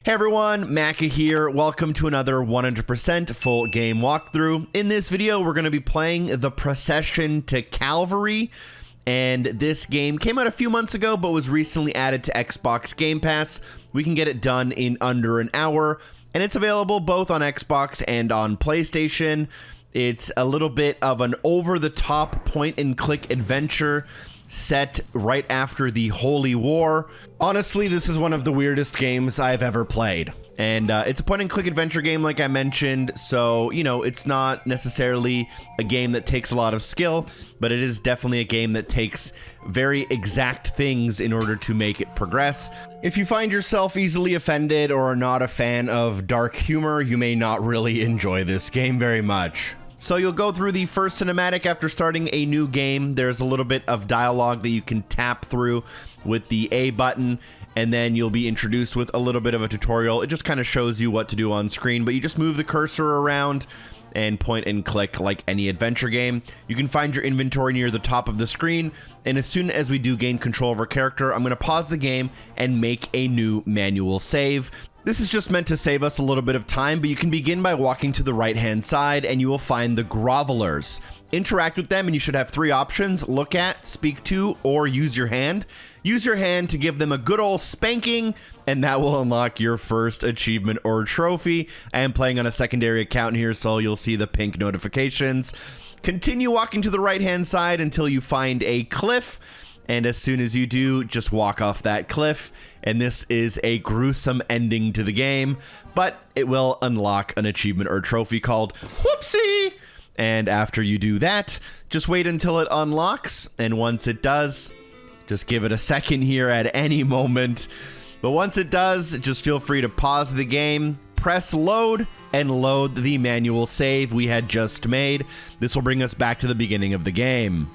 Hey everyone, Macca here. Welcome to another 100% full game walkthrough. In this video, we're going to be playing the Procession to Calvary. And this game came out a few months ago, but was recently added to Xbox Game Pass. We can get it done in under an hour, and it's available both on Xbox and on PlayStation. It's a little bit of an over-the-top point-and-click adventure set right after the Holy War. Honestly, this is one of the weirdest games I've ever played. And it's a point-and-click adventure game, like I mentioned, so, you know, it's not necessarily a game that takes a lot of skill, but it is definitely a game that takes very exact things in order to make it progress. If you find yourself easily offended or are not a fan of dark humor, you may not really enjoy this game very much. So you'll go through the first cinematic after starting a new game. There's a little bit of dialogue that you can tap through with the A button, and then you'll be introduced with a little bit of a tutorial. It just kind of shows you what to do on screen, but you just move the cursor around and point and click like any adventure game. You can find your inventory near the top of the screen, and as soon as we do gain control of our character, I'm going to pause the game and make a new manual save. This is just meant to save us a little bit of time, but you can begin by walking to the right-hand side and you will find the grovelers. Interact with them and you should have three options: look at, speak to, or use your hand. Use your hand to give them a good old spanking, and that will unlock your first achievement or trophy. I am playing on a secondary account here, so you'll see the pink notifications. Continue walking to the right-hand side until you find a cliff. And as soon as you do, just walk off that cliff, and this is a gruesome ending to the game, but it will unlock an achievement or trophy called Whoopsie! And after you do that, just wait until it unlocks, and once it does, just give it a second here at any moment. But once it does, just feel free to pause the game, press load, and load the manual save we had just made. This will bring us back to the beginning of the game.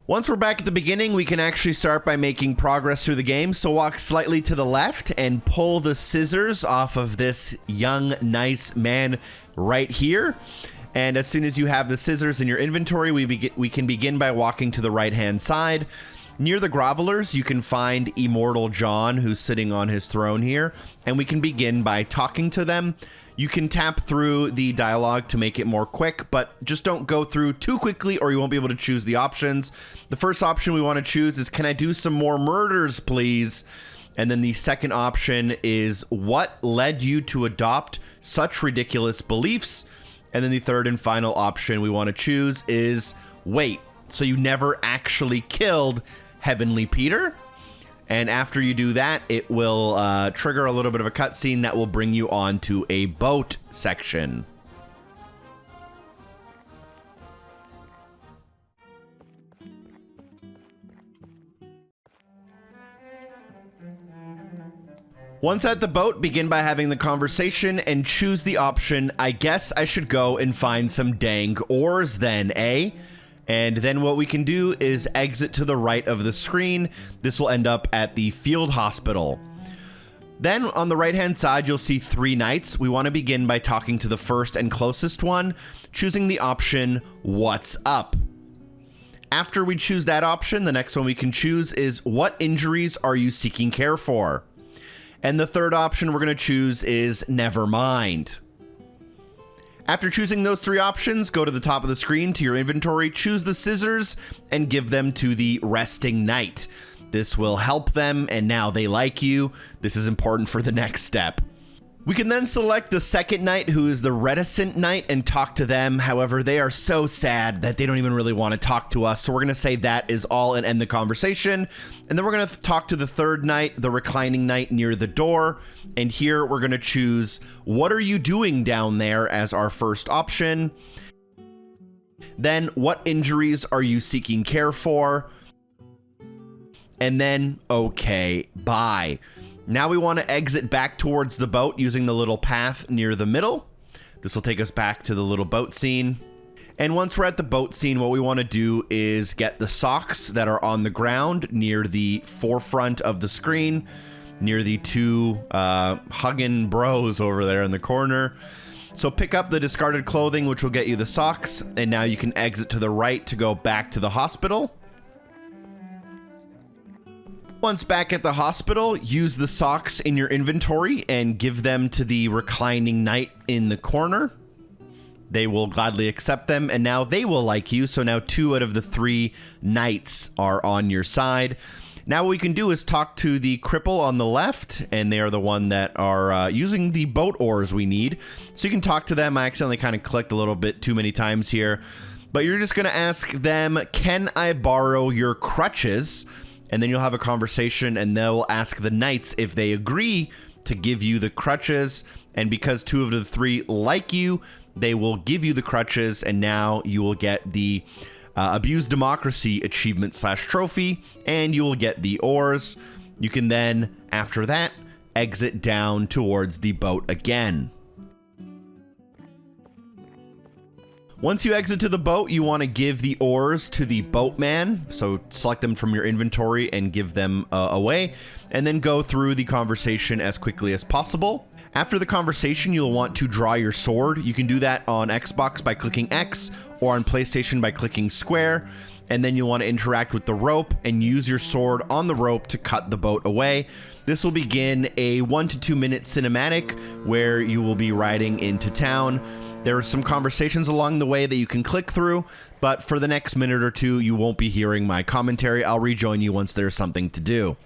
Once we're back at the beginning, we can actually start by making progress through the game. So walk slightly to the left and pull the scissors off of this young, nice man right here. And as soon as you have the scissors in your inventory, we can begin by walking to the right-hand side. Near the grovelers, you can find Immortal John, who's sitting on his throne here, and we can begin by talking to them. You can tap through the dialogue to make it more quick, but just don't go through too quickly or you won't be able to choose the options. The first option we want to choose is, can I do some more murders, please? And then the second option is, what led you to adopt such ridiculous beliefs? And then the third and final option we want to choose is, wait, so you never actually killed Heavenly Peter? And after you do that, it will trigger a little bit of a cutscene that will bring you on to a boat section. Once at the boat, begin by having the conversation and choose the option, I guess I should go and find some dang oars then, eh? And then what we can do is exit to the right of the screen. This will end up at the field hospital. Then on the right-hand side, you'll see three knights. We want to begin by talking to the first and closest one, choosing the option, what's up? After we choose that option, the next one we can choose is, what injuries are you seeking care for? And the third option we're going to choose is, never mind. After choosing those three options, go to the top of the screen to your inventory, choose the scissors, and give them to the resting knight. This will help them, and now they like you. This is important for the next step. We can then select the second knight, who is the reticent knight, and talk to them. However, they are so sad that they don't even really want to talk to us, so we're going to say that is all and end the conversation. And then we're going to talk to the third knight, the reclining knight near the door. And here we're going to choose, what are you doing down there, as our first option. Then, what injuries are you seeking care for? And then, okay, bye. Now we want to exit back towards the boat using the little path near the middle. This will take us back to the little boat scene. And once we're at the boat scene, what we want to do is get the socks that are on the ground near the forefront of the screen, near the two hugging bros over there in the corner. So pick up the discarded clothing, which will get you the socks, and now you can exit to the right to go back to the hospital. Once back at the hospital, use the socks in your inventory and give them to the reclining knight in the corner. They will gladly accept them, and now they will like you, so now 2 out of the 3 knights are on your side. Now what we can do is talk to the cripple on the left, and they are the one that are using the boat oars we need. So you can talk to them. I accidentally kind of clicked a little bit too many times here. But you're just going to ask them, can I borrow your crutches? And then you'll have a conversation, and they'll ask the knights if they agree to give you the crutches. And because 2 of the 3 like you, they will give you the crutches, and now you will get the Abuse Democracy achievement / trophy, and you will get the oars. You can then, after that, exit down towards the boat again. Once you exit to the boat, you want to give the oars to the boatman. So select them from your inventory and give them away, and then go through the conversation as quickly as possible. After the conversation, you'll want to draw your sword. You can do that on Xbox by clicking X, or on PlayStation by clicking square. And then you'll want to interact with the rope and use your sword on the rope to cut the boat away. This will begin a 1 to 2 minute cinematic where you will be riding into town. There are some conversations along the way that you can click through, but for the next minute or 2, you won't be hearing my commentary. I'll rejoin you once there's something to do.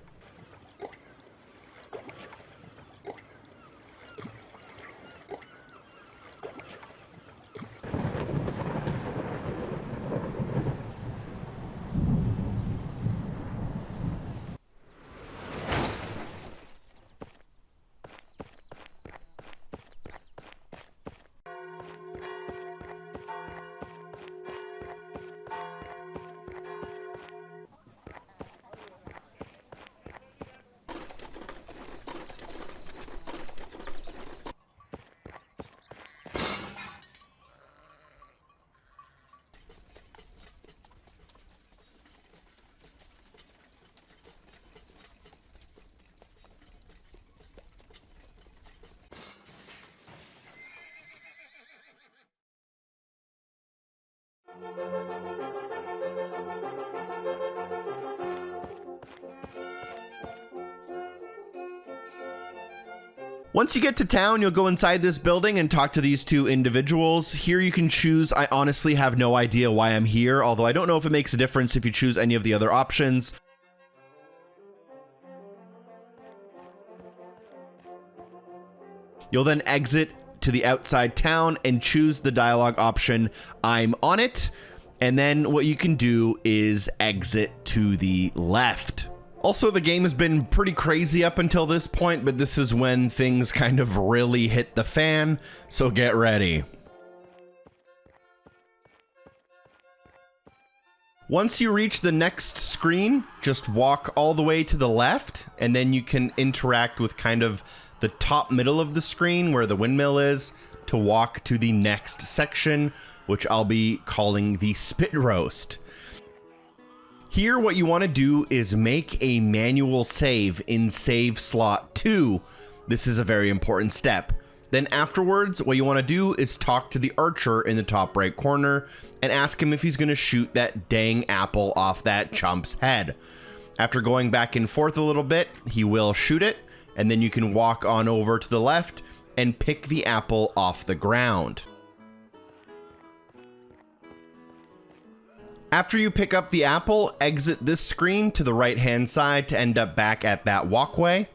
Once you get to town, you'll go inside this building and talk to these 2 individuals. Here you can choose. I honestly have no idea why I'm here, although I don't know if it makes a difference if you choose any of the other options. You'll then exit to the outside town and choose the dialogue option, I'm on it. And then what you can do is exit to the left. Also, the game has been pretty crazy up until this point, but this is when things kind of really hit the fan, so get ready. Once you reach the next screen, just walk all the way to the left, and then you can interact with kind of the top middle of the screen where the windmill is to walk to the next section, which I'll be calling the spit roast. Here, what you want to do is make a manual save in save slot 2. This is a very important step. Then afterwards, what you want to do is talk to the archer in the top right corner and ask him if he's going to shoot that dang apple off that chump's head. After going back and forth a little bit, he will shoot it, and then you can walk on over to the left and pick the apple off the ground. After you pick up the apple, exit this screen to the right-hand side to end up back at that walkway.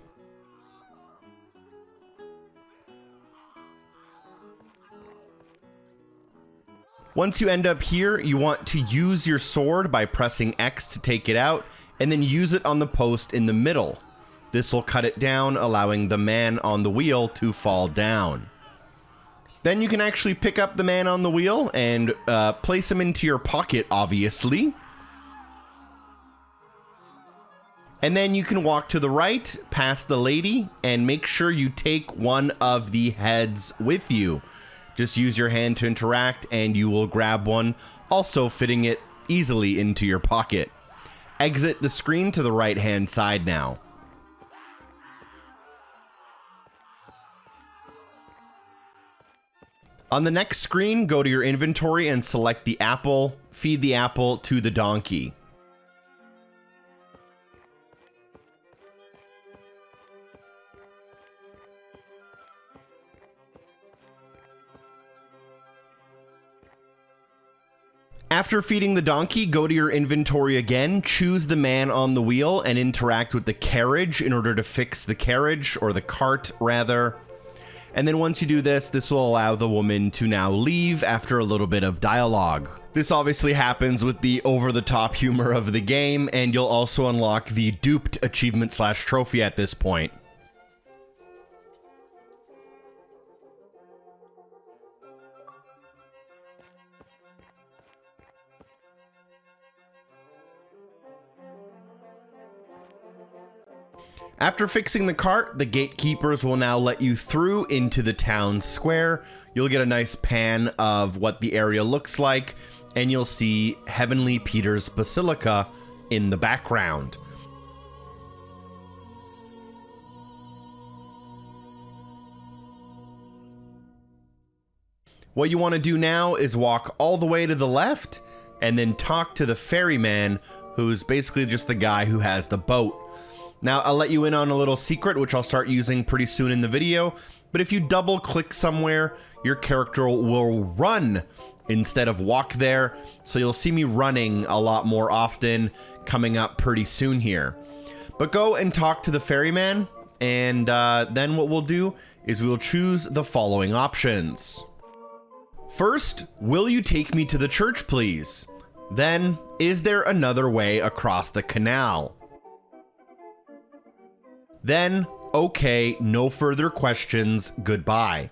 Once you end up here, you want to use your sword by pressing X to take it out, and then use it on the post in the middle. This will cut it down, allowing the man on the wheel to fall down. Then you can actually pick up the man on the wheel and place him into your pocket, obviously. And then you can walk to the right, past the lady, and make sure you take one of the heads with you. Just use your hand to interact, and you will grab one, also fitting it easily into your pocket. Exit the screen to the right-hand side now. On the next screen, go to your inventory and select the apple. Feed the apple to the donkey. After feeding the donkey, go to your inventory again, choose the man on the wheel, and interact with the carriage in order to fix the carriage, or the cart rather. And then once you do this, this will allow the woman to now leave after a little bit of dialogue. This obviously happens with the over-the-top humor of the game, and you'll also unlock the duped achievement/trophy at this point. After fixing the cart, the gatekeepers will now let you through into the town square. You'll get a nice pan of what the area looks like, and you'll see Heavenly Peter's Basilica in the background. What you want to do now is walk all the way to the left and then talk to the ferryman, who's basically just the guy who has the boat. Now, I'll let you in on a little secret, which I'll start using pretty soon in the video, but if you double click somewhere, your character will run instead of walk there, so you'll see me running a lot more often coming up pretty soon here. But go and talk to the ferryman, and then what we'll do is we'll choose the following options. First, will you take me to the church, please? Then, is there another way across the canal? Then, okay, no further questions, goodbye.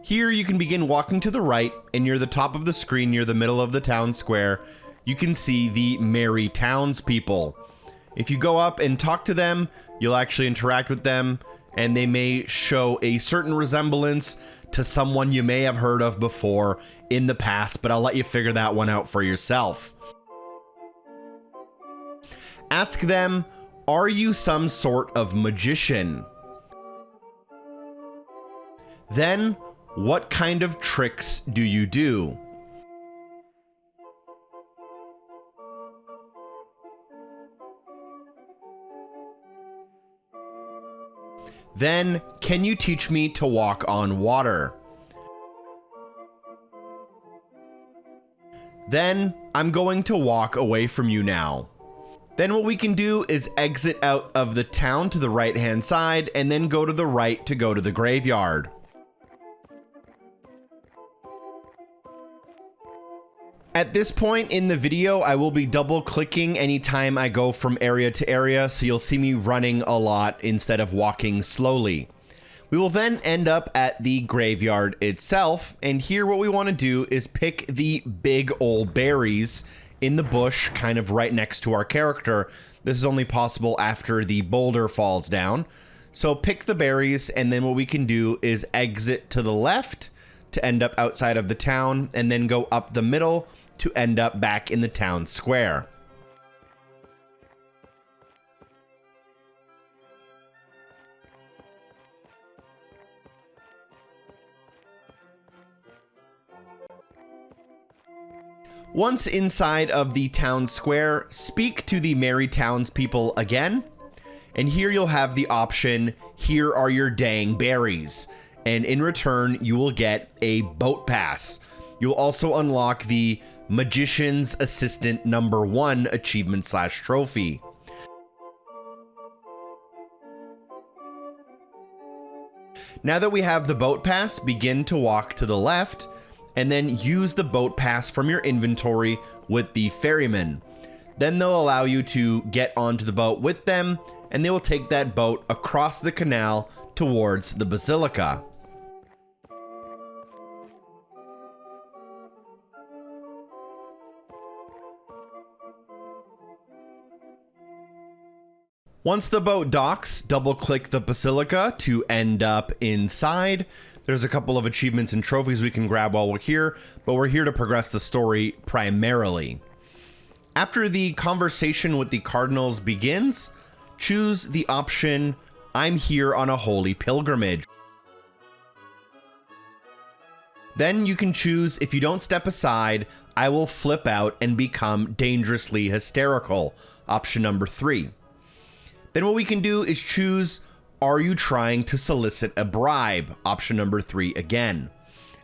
Here you can begin walking to the right, and near the top of the screen, near the middle of the town square, you can see the merry townspeople. If you go up and talk to them, you'll actually interact with them, and they may show a certain resemblance to someone you may have heard of before in the past, but I'll let you figure that one out for yourself. Ask them, are you some sort of magician? Then, what kind of tricks do you do? Then, can you teach me to walk on water? Then, I'm going to walk away from you now. Then what we can do is exit out of the town to the right-hand side and then go to the right to go to the graveyard. At this point in the video, I will be double-clicking anytime I go from area to area, so you'll see me running a lot instead of walking slowly. We will then end up at the graveyard itself, and here what we want to do is pick the big old berries in the bush kind of right next to our character. This is only possible after the boulder falls down. So pick the berries, and then what we can do is exit to the left to end up outside of the town, and then go up the middle to end up back in the town square. Once inside of the town square, speak to the merry townspeople again, and here you'll have the option, here are your dang berries, and in return you will get a boat pass. You'll also unlock the Magician's Assistant #1 achievement/trophy. Now that we have the boat pass, begin to walk to the left, and then use the boat pass from your inventory with the ferryman. Then they'll allow you to get onto the boat with them, and they will take that boat across the canal towards the basilica. Once the boat docks, double-click the basilica to end up inside. There's a couple of achievements and trophies we can grab while we're here, but we're here to progress the story primarily. After the conversation with the cardinals begins, choose the option, I'm here on a holy pilgrimage. Then you can choose, if you don't step aside, I will flip out and become dangerously hysterical, option #3. Then what we can do is choose, are you trying to solicit a bribe? Option #3 again.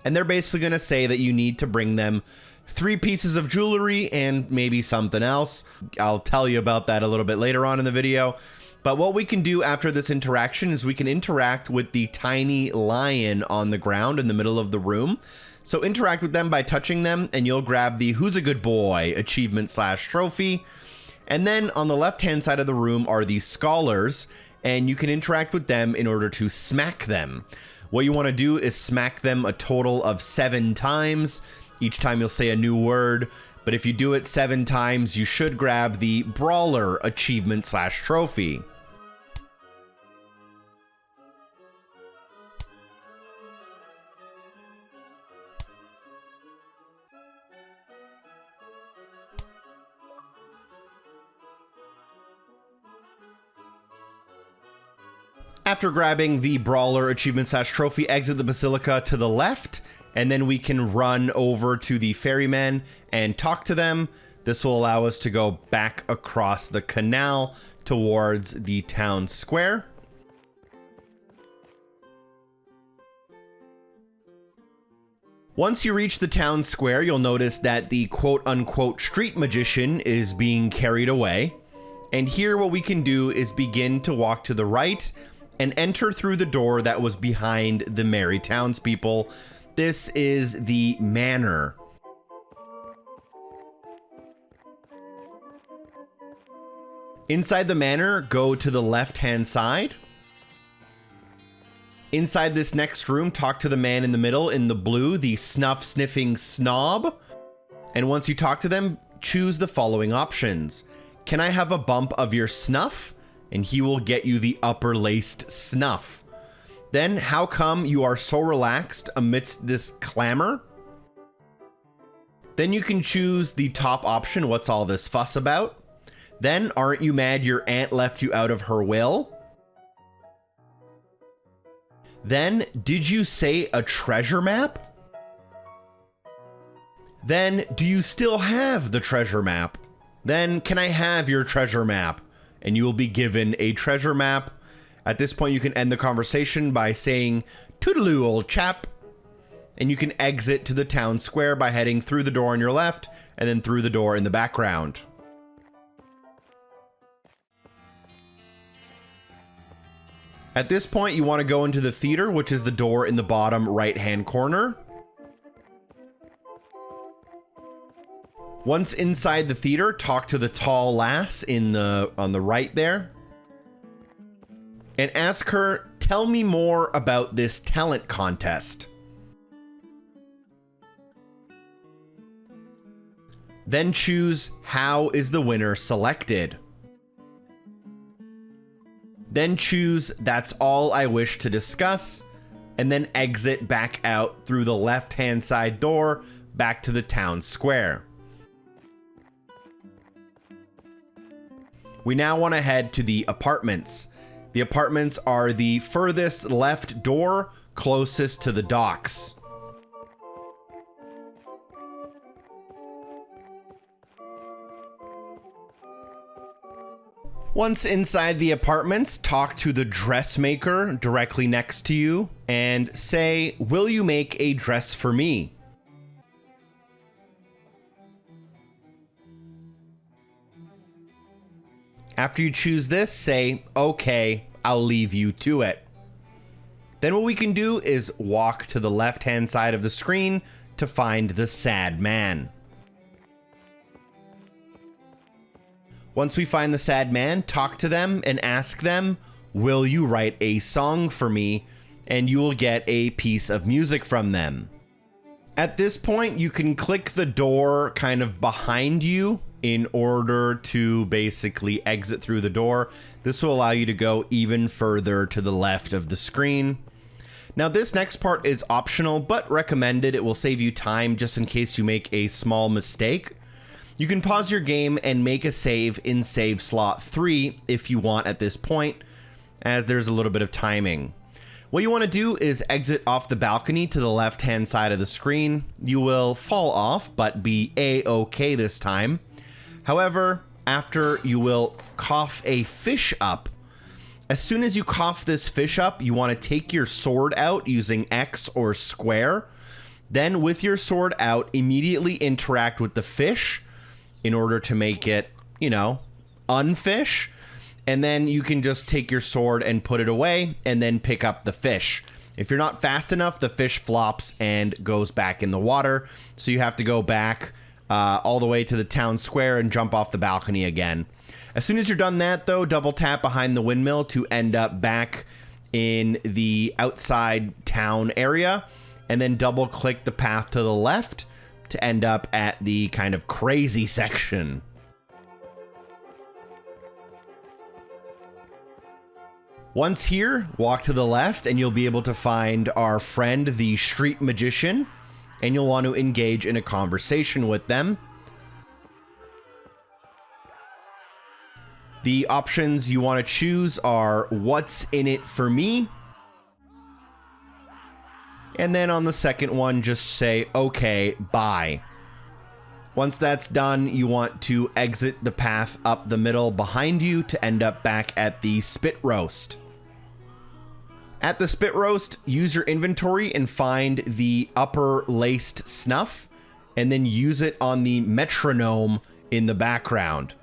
And they're basically going to say that you need to bring them 3 pieces of jewelry, and maybe something else. I'll tell you about that a little bit later on in the video. But what we can do after this interaction is we can interact with the tiny lion on the ground in the middle of the room. So interact with them by touching them, and you'll grab the Who's a Good Boy achievement / trophy. And then on the left-hand side of the room are the scholars, and you can interact with them in order to smack them. What you want to do is smack them a total of 7 times. Each time you'll say a new word, but if you do it 7 times, you should grab the Brawler achievement / trophy. After grabbing the Brawler achievement / trophy, exit the basilica to the left, and then we can run over to the ferrymen and talk to them. This will allow us to go back across the canal towards the town square. Once you reach the town square, you'll notice that the quote-unquote street magician is being carried away. And here what we can do is begin to walk to the right and enter through the door that was behind the merry townspeople. This is the manor. Inside the manor, go to the left-hand side. Inside this next room, talk to the man in the middle in the blue, the snuff-sniffing snob. And once you talk to them, choose the following options. Can I have a bump of your snuff? And he will get you the upper-laced snuff. Then, how come you are so relaxed amidst this clamor? Then you can choose the top option, what's all this fuss about? Then, aren't you mad your aunt left you out of her will? Then, did you say a treasure map? Then, do you still have the treasure map? Then, can I have your treasure map? And you will be given a treasure map. At this point, you can end the conversation by saying, "Toodaloo, old chap." And you can exit to the town square by heading through the door on your left and then through the door in the background. At this point, you want to go into the theater, which is the door in the bottom right-hand corner. Once inside the theater, talk to the tall lass on the right there. And ask her, tell me more about this talent contest. Then choose, how is the winner selected? Then choose, that's all I wish to discuss, and then exit back out through the left-hand side door back to the town square. We now want to head to the apartments. The apartments are the furthest left door closest to the docks. Once inside the apartments, talk to the dressmaker directly next to you and say, "Will you make a dress for me?" After you choose this, say, "Okay, I'll leave you to it." Then what we can do is walk to the left-hand side of the screen to find the sad man. Once we find the sad man, talk to them and ask them, "Will you write a song for me?" And you will get a piece of music from them. At this point, you can click the door kind of behind you in order to basically exit through the door. This will allow you to go even further to the left of the screen. Now, this next part is optional, but recommended. It will save you time just in case you make a small mistake. You can pause your game and make a save in save slot 3 if you want at this point, as there's a little bit of timing. What you want to do is exit off the balcony to the left-hand side of the screen. You will fall off, but be A-okay this time. However, after you will cough a fish up. As soon as you cough this fish up, you want to take your sword out using X or square. Then with your sword out, immediately interact with the fish in order to make it, you know, unfish. And then you can just take your sword and put it away and then pick up the fish. If you're not fast enough, the fish flops and goes back in the water. So you have to go back all the way to the town square and jump off the balcony again. As soon as you're done that, though, double tap behind the windmill to end up back in the outside town area, and then double click the path to the left to end up at the kind of crazy section. Once here, walk to the left and you'll be able to find our friend, the street magician, and you'll want to engage in a conversation with them. The options you want to choose are what's in it for me. And then on the second one, just say, okay, bye. Once that's done, you want to exit the path up the middle behind you to end up back at the spit roast. At the spit roast, use your inventory and find the upper laced snuff, and then use it on the metronome in the background.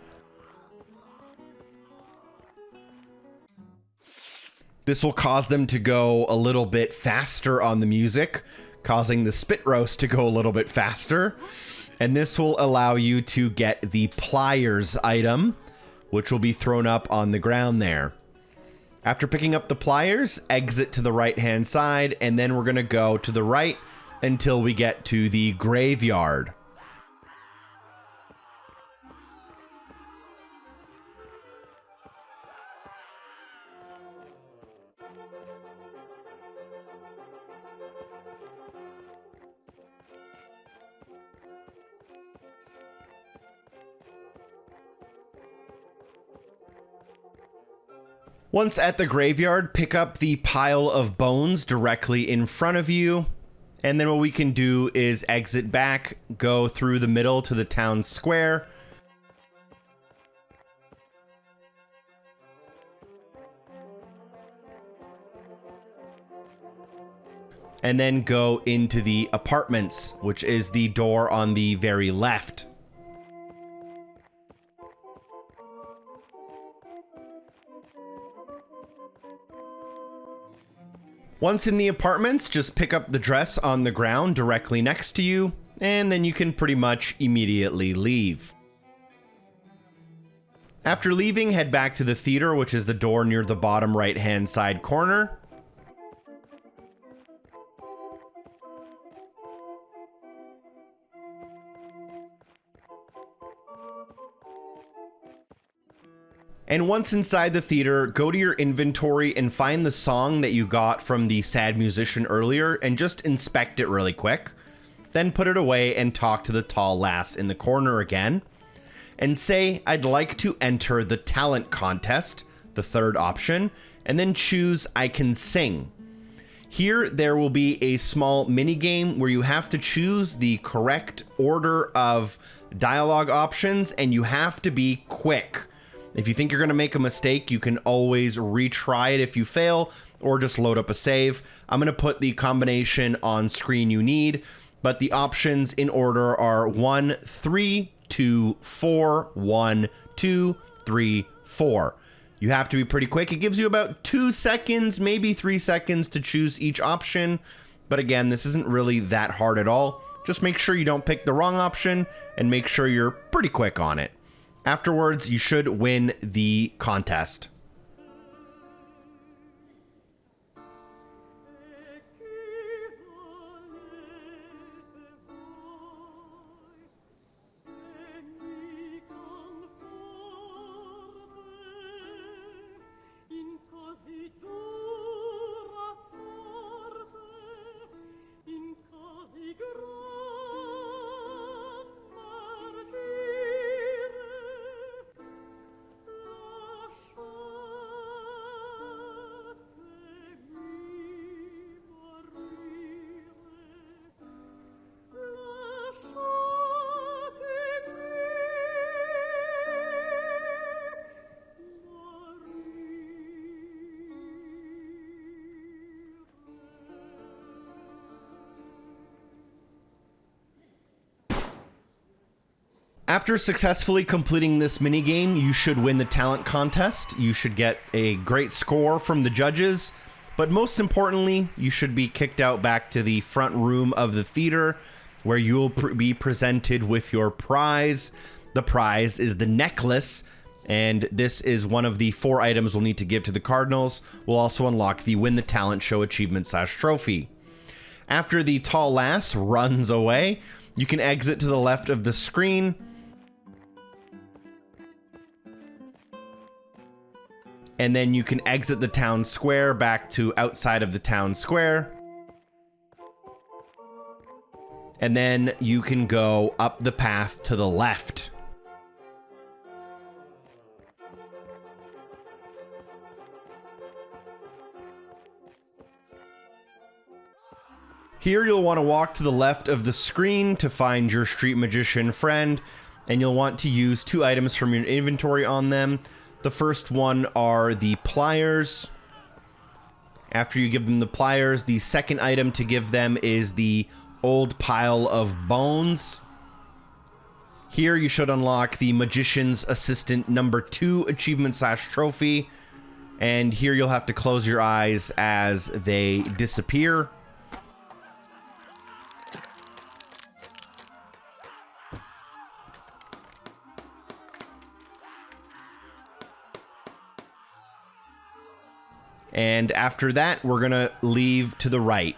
This will cause them to go a little bit faster on the music, causing the spit roast to go a little bit faster. And this will allow you to get the pliers item, which will be thrown up on the ground there. After picking up the pliers, exit to the right-hand side, and then we're going to go to the right until we get to the graveyard. Once at the graveyard, pick up the pile of bones directly in front of you. And then what we can do is exit back, go through the middle to the town square. And then go into the apartments, which is the door on the very left. Once in the apartments, just pick up the dress on the ground directly next to you, and then you can pretty much immediately leave. After leaving, head back to the theater, which is the door near the bottom right-hand side corner. And once inside the theater, go to your inventory and find the song that you got from the sad musician earlier and just inspect it really quick. Then put it away and talk to the tall lass in the corner again. And say, I'd like to enter the talent contest, the third option, and then choose I can sing. Here, there will be a small mini game where you have to choose the correct order of dialogue options, and you have to be quick. If you think you're going to make a mistake, you can always retry it if you fail, or just load up a save. I'm going to put the combination on screen you need, but the options in order are 1, 3, 2, 4, 1, 2, 3, 4. You have to be pretty quick. It gives you about 2 seconds, maybe 3 seconds to choose each option. But again, this isn't really that hard at all. Just make sure you don't pick the wrong option and make sure you're pretty quick on it. Afterwards, you should win the contest. After successfully completing this minigame, you should win the talent contest. You should get a great score from the judges, but most importantly, you should be kicked out back to the front room of the theater where you will be presented with your prize. The prize is the necklace, and this is one of the 4 items we'll need to give to the Cardinals. We'll also unlock the Win the Talent Show achievement / trophy. After the tall lass runs away, you can exit to the left of the screen. And then you can exit the town square back to outside of the town square. And then you can go up the path to the left. Here you'll want to walk to the left of the screen to find your street magician friend, and you'll want to use 2 items from your inventory on them. The first one are the pliers. After you give them the pliers, the second item to give them is the old pile of bones. Here you should unlock the Magician's Assistant number 2 achievement / trophy. And here you'll have to close your eyes as they disappear. And after that, we're gonna leave to the right.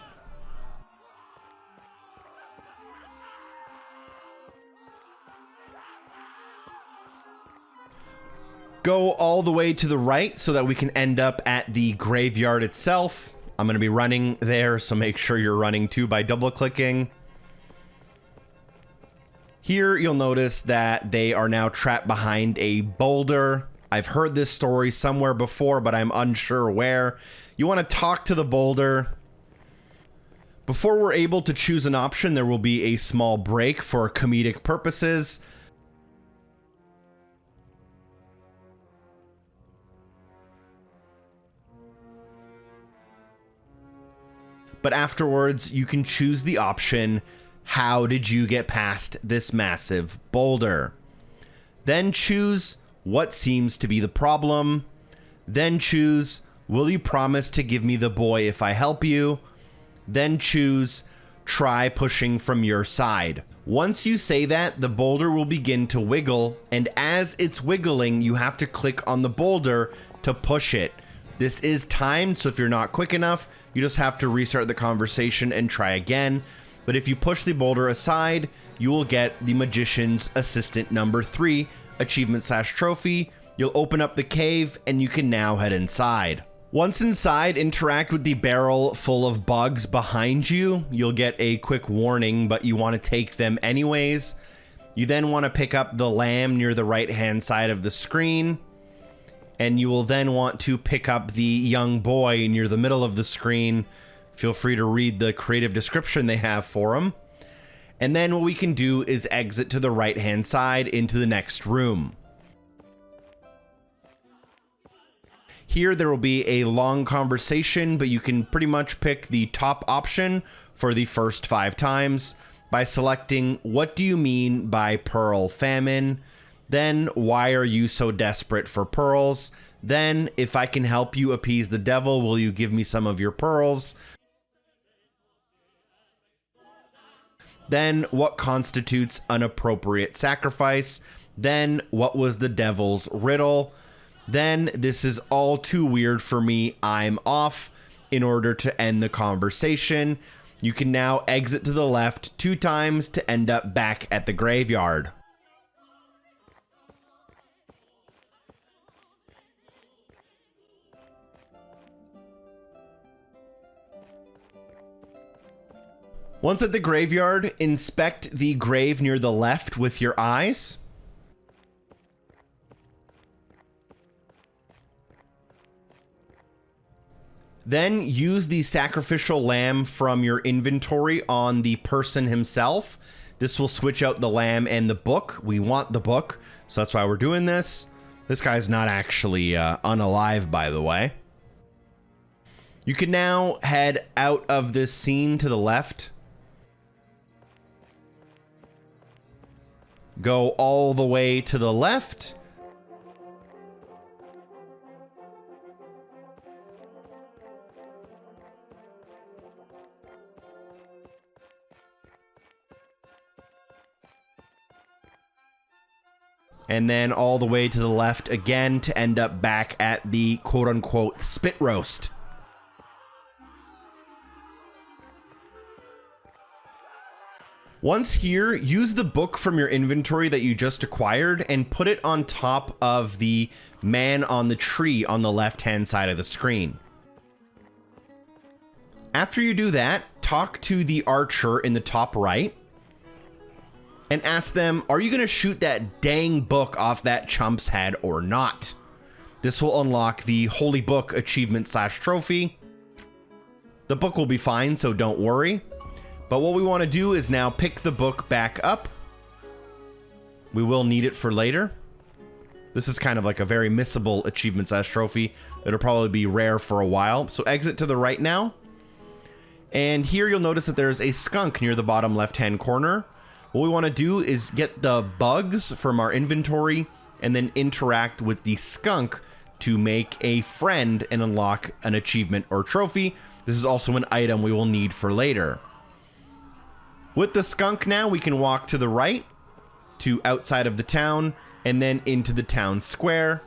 Go all the way to the right so that we can end up at the graveyard itself. I'm gonna be running there, so make sure you're running too by double-clicking. Here you'll notice that they are now trapped behind a boulder. I've heard this story somewhere before, but I'm unsure where. You want to talk to the boulder. Before we're able to choose an option, there will be a small break for comedic purposes. But afterwards, you can choose the option, how did you get past this massive boulder? Then choose what seems to be the problem. Then choose, will you promise to give me the boy if I help you? Then choose, try pushing from your side. Once you say that, the boulder will begin to wiggle, and as it's wiggling, you have to click on the boulder to push it. This is timed, so if you're not quick enough, you just have to restart the conversation and try again. But if you push the boulder aside, you will get the Magician's Assistant number 3 achievement / trophy. You'll open up the cave and you can now head inside. Once inside, interact with the barrel full of bugs behind you. You'll get a quick warning, but you want to take them anyways. You then want to pick up the lamb near the right hand side of the screen, and you will then want to pick up the young boy near the middle of the screen. Feel free to read the creative description they have for him. And then what we can do is exit to the right-hand side into the next room. Here there will be a long conversation, but you can pretty much pick the top option for the first 5 times by selecting, what do you mean by pearl famine? Then, why are you so desperate for pearls? Then, if I can help you appease the devil, will you give me some of your pearls? Then, what constitutes an appropriate sacrifice? Then, what was the devil's riddle? Then, this is all too weird for me, I'm off. In order to end the conversation, you can now exit to the left 2 times to end up back at the graveyard. Once at the graveyard, inspect the grave near the left with your eyes. Then use the sacrificial lamb from your inventory on the person himself. This will switch out the lamb and the book. We want the book, so that's why we're doing this. This guy's not actually unalive, by the way. You can now head out of this scene to the left. go all the way to the left. And then all the way to the left again to end up back at the quote-unquote spit roast. Once here, use the book from your inventory that you just acquired and put it on top of the man on the tree on the left-hand side of the screen. After you do that, talk to the archer in the top right and ask them, are you going to shoot that dang book off that chump's head or not? This will unlock the Holy Book achievement / trophy. The book will be fine, so don't worry. But what we want to do is now pick the book back up. We will need it for later. This is kind of like a very missable achievement / trophy. It'll probably be rare for a while. So exit to the right now. And here you'll notice that there's a skunk near the bottom left-hand corner. What we want to do is get the bugs from our inventory and then interact with the skunk to make a friend and unlock an achievement or trophy. This is also an item we will need for later. With the skunk now, we can walk to the right to outside of the town and then into the town square.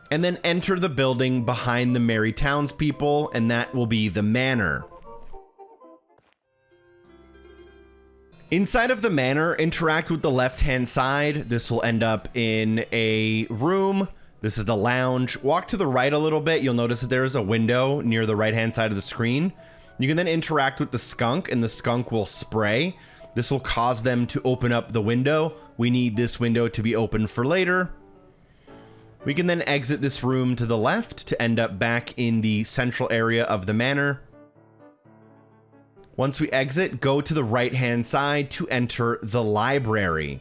And then enter the building behind the merry townspeople, and that will be the manor. Inside of the manor, interact with the left-hand side. This will end up in a room. This is the lounge. Walk to the right a little bit. You'll notice that there is a window near the right-hand side of the screen. You can then interact with the skunk, and the skunk will spray. This will cause them to open up the window. We need this window to be open for later. We can then exit this room to the left to end up back in the central area of the manor. Once we exit, go to the right-hand side to enter the library.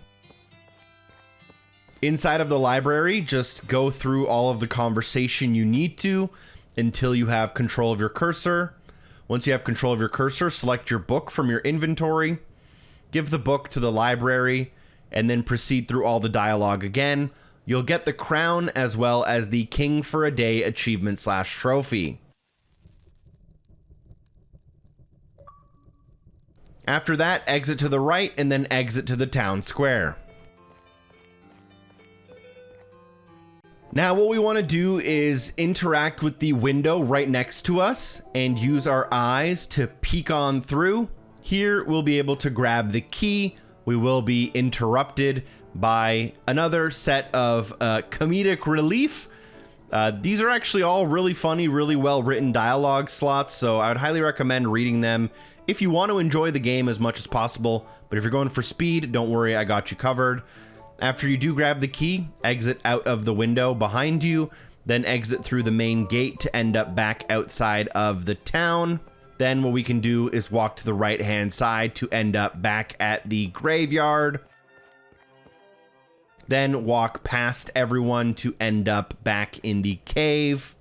Inside of the library, just go through all of the conversation you need to until you have control of your cursor. Once you have control of your cursor, select your book from your inventory, give the book to the library, and then proceed through all the dialogue again. You'll get the crown as well as the King for a Day achievement / trophy. After that, exit to the right and then exit to the town square. Now what we want to do is interact with the window right next to us and use our eyes to peek on through. Here we'll be able to grab the key. We will be interrupted by another set of comedic relief. These are actually all really funny, really well written dialogue slots, so I would highly recommend reading them if you want to enjoy the game as much as possible. But if you're going for speed, don't worry, I got you covered. After you do grab the key, exit out of the window behind you, then exit through the main gate to end up back outside of the town. Then what we can do is walk to the right-hand side to end up back at the graveyard. Then walk past everyone to end up back in the cave.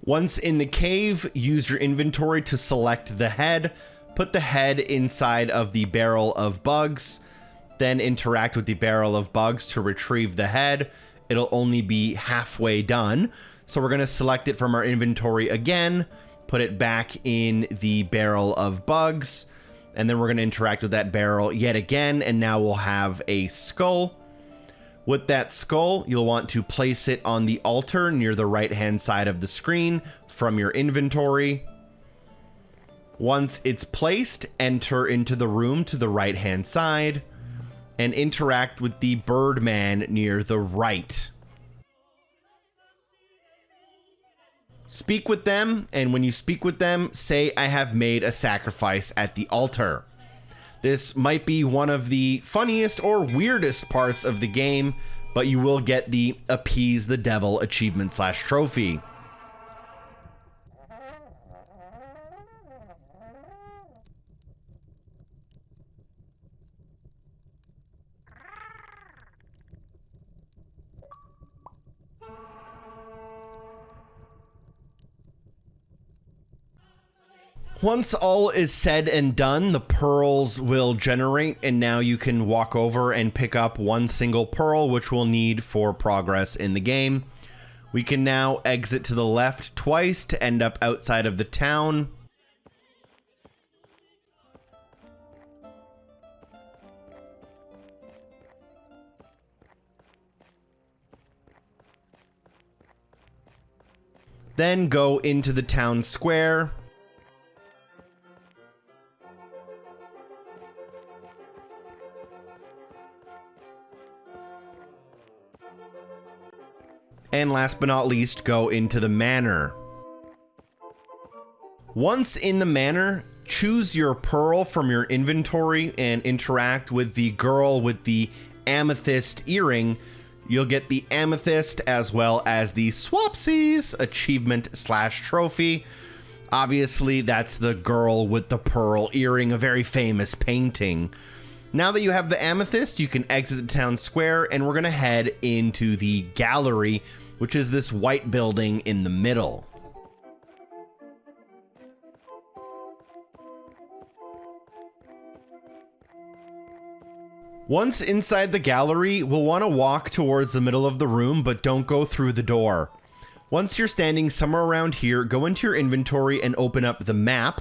Once in the cave, use your inventory to select the head. Put the head inside of the barrel of bugs. Then interact with the barrel of bugs to retrieve the head. It'll only be halfway done. So we're going to select it from our inventory again. Put it back in the barrel of bugs. And then we're going to interact with that barrel yet again, and now we'll have a skull. With that skull, you'll want to place it on the altar near the right-hand side of the screen from your inventory. Once it's placed, enter into the room to the right-hand side and interact with the Birdman near the right. Speak with them, and when you speak with them, say, "I have made a sacrifice at the altar." This might be one of the funniest or weirdest parts of the game, but you will get the Appease the Devil achievement / trophy. Once all is said and done, the pearls will generate, and now you can walk over and pick up one single pearl, which we'll need for progress in the game. We can now exit to the left twice to end up outside of the town. Then go into the town square. And last but not least, go into the manor. Once in the manor, choose your pearl from your inventory and interact with the girl with the amethyst earring. You'll get the amethyst as well as the Swapsies achievement / trophy. Obviously, that's the girl with the pearl earring, a very famous painting. Now that you have the amethyst, you can exit the town square, and we're gonna head into the gallery, which is this white building in the middle. Once inside the gallery, we'll want to walk towards the middle of the room, but don't go through the door. Once you're standing somewhere around here, go into your inventory and open up the map.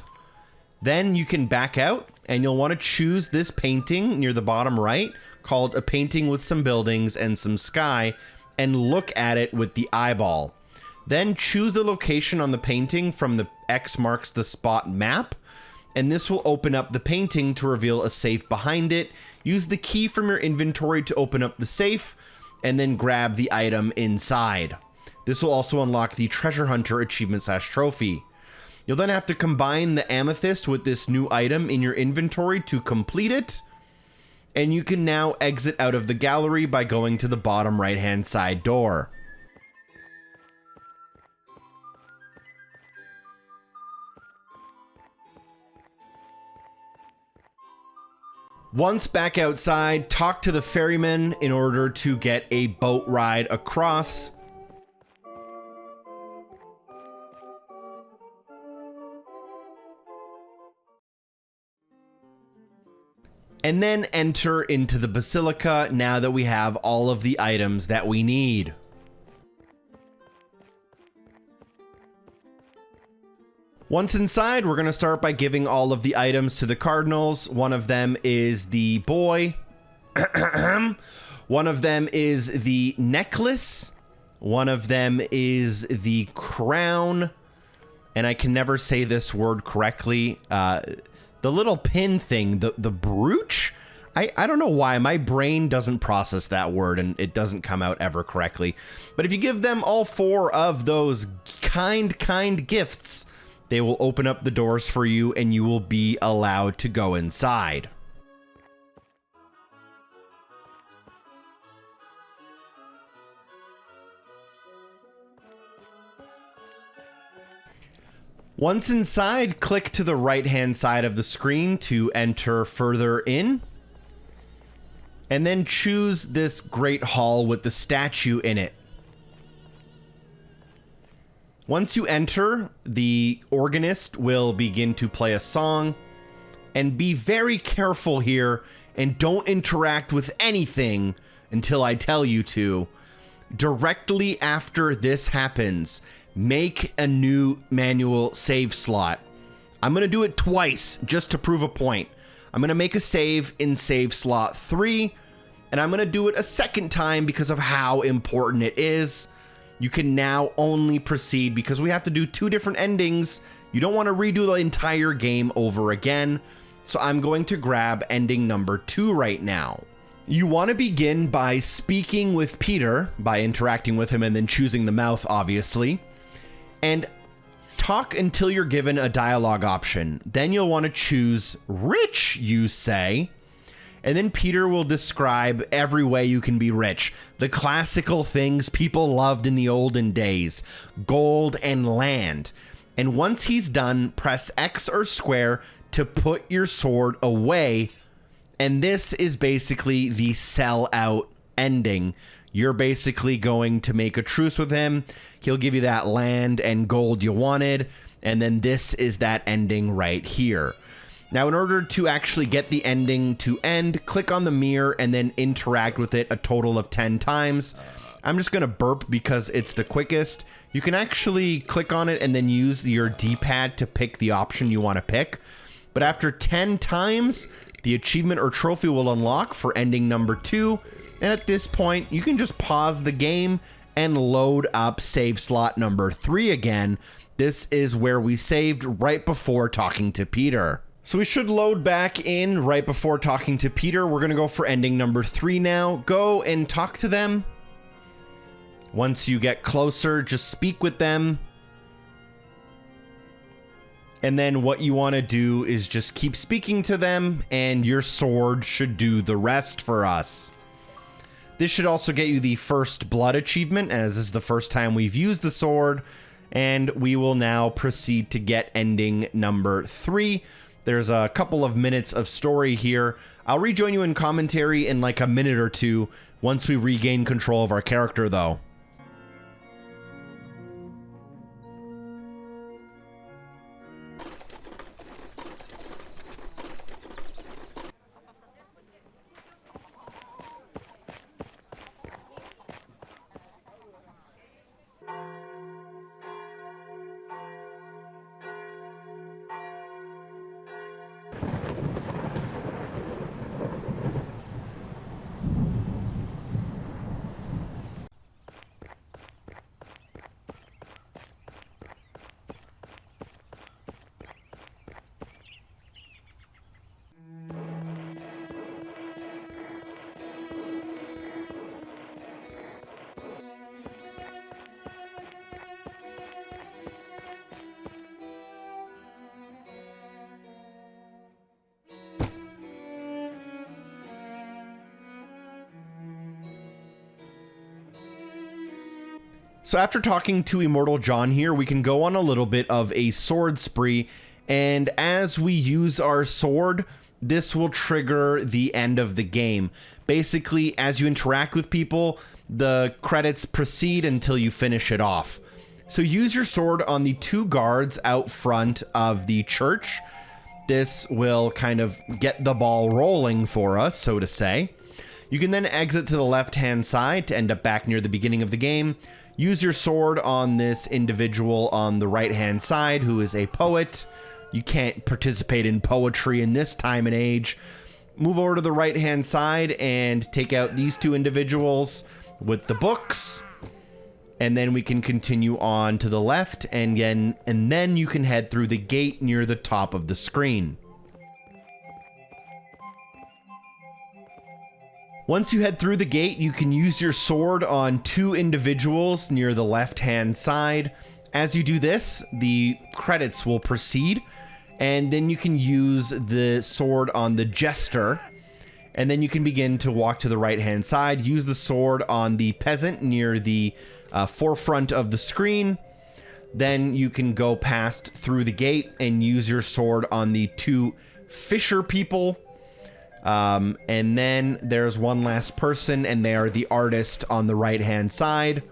Then you can back out, and you'll want to choose this painting near the bottom right, called A Painting with Some Buildings and Some Sky, and look at it with the eyeball. Then choose the location on the painting from the X marks the spot map, and this will open up the painting to reveal a safe behind it. Use the key from your inventory to open up the safe, and then grab the item inside. This will also unlock the Treasure Hunter achievement / trophy. You'll then have to combine the amethyst with this new item in your inventory to complete it, and you can now exit out of the gallery by going to the bottom right-hand side door. Once back outside, talk to the ferryman in order to get a boat ride across. And then enter into the basilica now that we have all of the items that we need. Once inside, we're going to start by giving all of the items to the cardinals. One of them is the boy. One of them is the necklace. One of them is the crown. And I can never say this word correctly. The little pin thing, the brooch? I don't know why. My brain doesn't process that word and it doesn't come out ever correctly. But if you give them all 4 of those kind gifts, they will open up the doors for you and you will be allowed to go inside. Once inside, click to the right-hand side of the screen to enter further in. And then choose this great hall with the statue in it. Once you enter, the organist will begin to play a song. And be very careful here and don't interact with anything until I tell you to. Directly after this happens, make a new manual save slot. I'm going to do it twice just to prove a point. I'm going to make a save in save slot 3, and I'm going to do it a second time because of how important it is. You can now only proceed because we have to do 2 different endings. You don't want to redo the entire game over again. So I'm going to grab ending number 2 right now. You want to begin by speaking with Peter, by interacting with him and then choosing the mouth, obviously. And talk until you're given a dialogue option. Then you'll want to choose rich, you say. And then Peter will describe every way you can be rich. The classical things people loved in the olden days. Gold and land. And once he's done, press X or square to put your sword away. And this is basically the sell out ending. You're basically going to make a truce with him. He'll give you that land and gold you wanted. And then this is that ending right here. Now, in order to actually get the ending to end, click on the mirror and then interact with it a total of 10 times. I'm just gonna burp because it's the quickest. You can actually click on it and then use your D-pad to pick the option you wanna pick. But after 10 times, the achievement or trophy will unlock for ending number 2. And at this point, you can just pause the game and load up save slot number 3 again. This is where we saved right before talking to Peter. So we should load back in right before talking to Peter. We're gonna go for ending number 3 now. Go and talk to them. Once you get closer, just speak with them. And then what you want to do is just keep speaking to them, and your sword should do the rest for us. This should also get you the first blood achievement, as this is the first time we've used the sword. And we will now proceed to get ending number 3. There's a couple of minutes of story here. I'll rejoin you in commentary in like a minute or two once we regain control of our character, though. So after talking to Immortal John here, we can go on a little bit of a sword spree, and as we use our sword, this will trigger the end of the game. Basically, as you interact with people, the credits proceed until you finish it off. So use your sword on the 2 guards out front of the church. This will kind of get the ball rolling for us, so to say. You can then exit to the left-hand side to end up back near the beginning of the game. Use your sword on this individual on the right-hand side who is a poet. You can't participate in poetry in this time and age. Move over to the right-hand side and take out these 2 individuals with the books. And then we can continue on to the left, and then you can head through the gate near the top of the screen. Once you head through the gate, you can use your sword on 2 individuals near the left-hand side. As you do this, the credits will proceed, and then you can use the sword on the jester, and then you can begin to walk to the right-hand side. Use the sword on the peasant near the forefront of the screen. Then you can go past through the gate and use your sword on the 2 fisher people. And then there's one last person, and they are the artist on the right-hand side,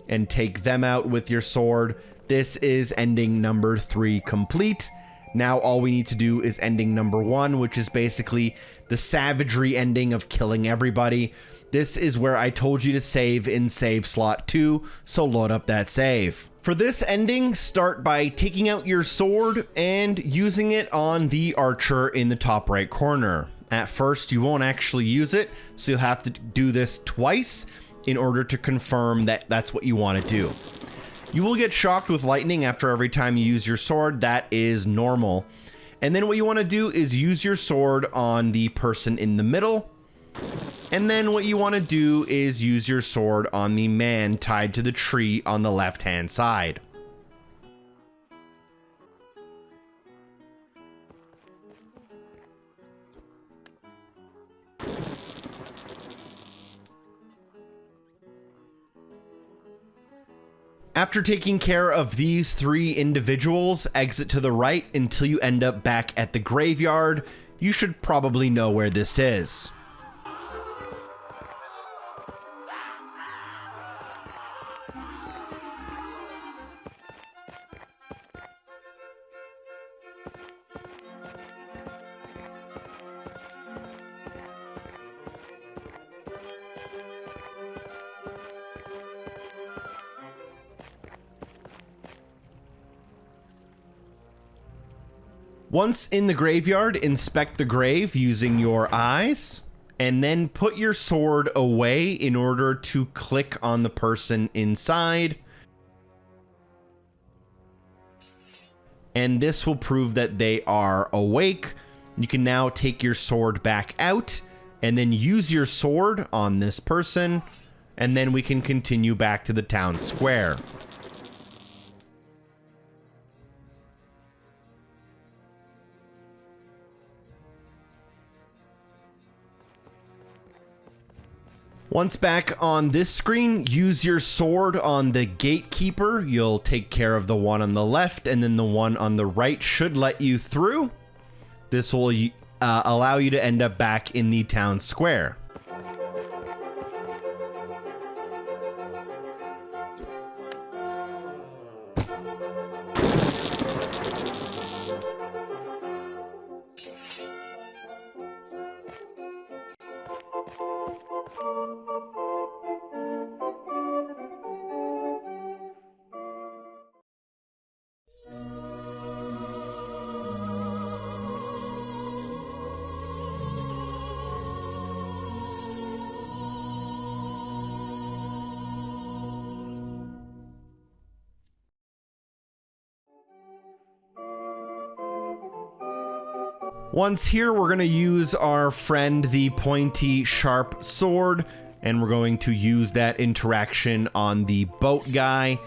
and take them out with your sword. This is ending number 3 complete. Now all we need to do is ending number 1, which is basically the savagery ending of killing everybody. This is where I told you to save in save slot 2, so load up that save. For this ending, start by taking out your sword and using it on the archer in the top right corner. At first, you won't actually use it, so you'll have to do this twice in order to confirm that that's what you want to do. You will get shocked with lightning after every time you use your sword. That is normal. And then what you want to do is use your sword on the person in the middle. And then what you want to do is use your sword on the man tied to the tree on the left-hand side. After taking care of these 3 individuals, exit to the right until you end up back at the graveyard. You should probably know where this is. Once in the graveyard, inspect the grave using your eyes, and then put your sword away in order to click on the person inside. And this will prove that they are awake. You can now take your sword back out and then use your sword on this person, and then we can continue back to the town square. Once back on this screen, use your sword on the gatekeeper. You'll take care of the one on the left, and then the one on the right should let you through. This will allow you to end up back in the town square. Once here, we're going to use our friend, the pointy, sharp sword, and we're going to use that interaction on the boat guy,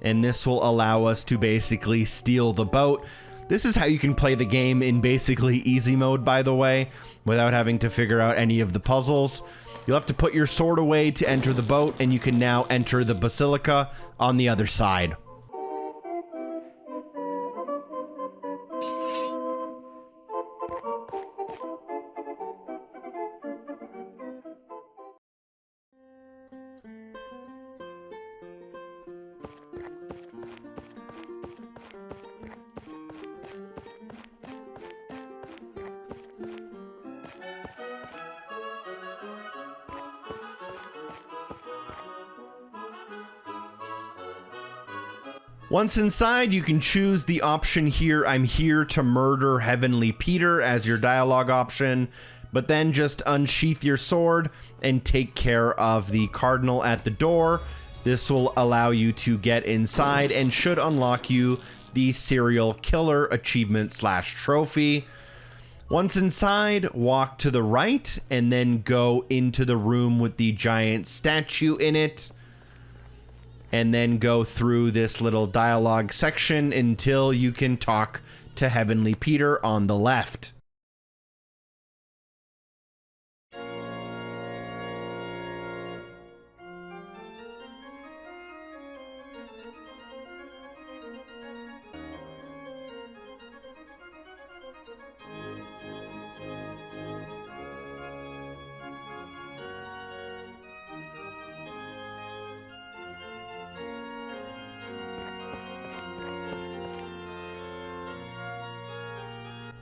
and this will allow us to basically steal the boat. This is how you can play the game in basically easy mode, by the way, without having to figure out any of the puzzles. You'll have to put your sword away to enter the boat, and you can now enter the basilica on the other side. Once inside, you can choose the option here, I'm here to murder Heavenly Peter, as your dialogue option, but then just unsheath your sword and take care of the cardinal at the door. This will allow you to get inside and should unlock you the serial killer achievement / trophy. Once inside, walk to the right and then go into the room with the giant statue in it, and then go through this little dialogue section until you can talk to Heavenly Peter on the left.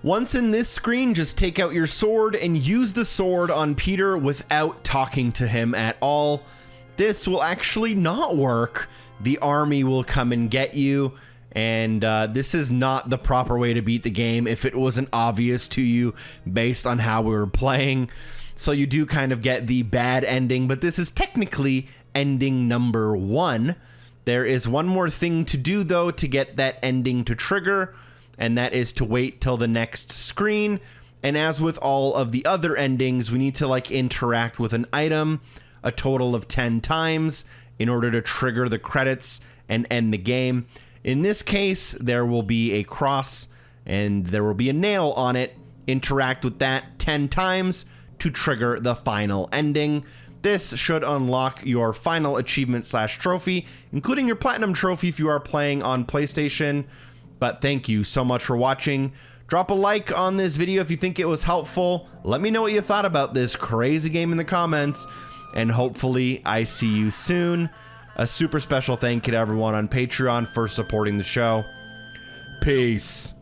Once in this screen, just take out your sword and use the sword on Peter without talking to him at all. This will actually not work. The army will come and get you, and this is not the proper way to beat the game if it wasn't obvious to you based on how we were playing. So you do kind of get the bad ending, but this is technically ending number 1. There is one more thing to do, though, to get that ending to trigger, and that is to wait till the next screen. And as with all of the other endings, we need to interact with an item a total of 10 times in order to trigger the credits and end the game. In this case, there will be a cross and there will be a nail on it. Interact with that 10 times to trigger the final ending. This should unlock your final achievement / trophy, including your platinum trophy if you are playing on PlayStation. But thank you so much for watching. Drop a like on this video if you think it was helpful. Let me know what you thought about this crazy game in the comments, and hopefully I see you soon. A super special thank you to everyone on Patreon for supporting the show. Peace.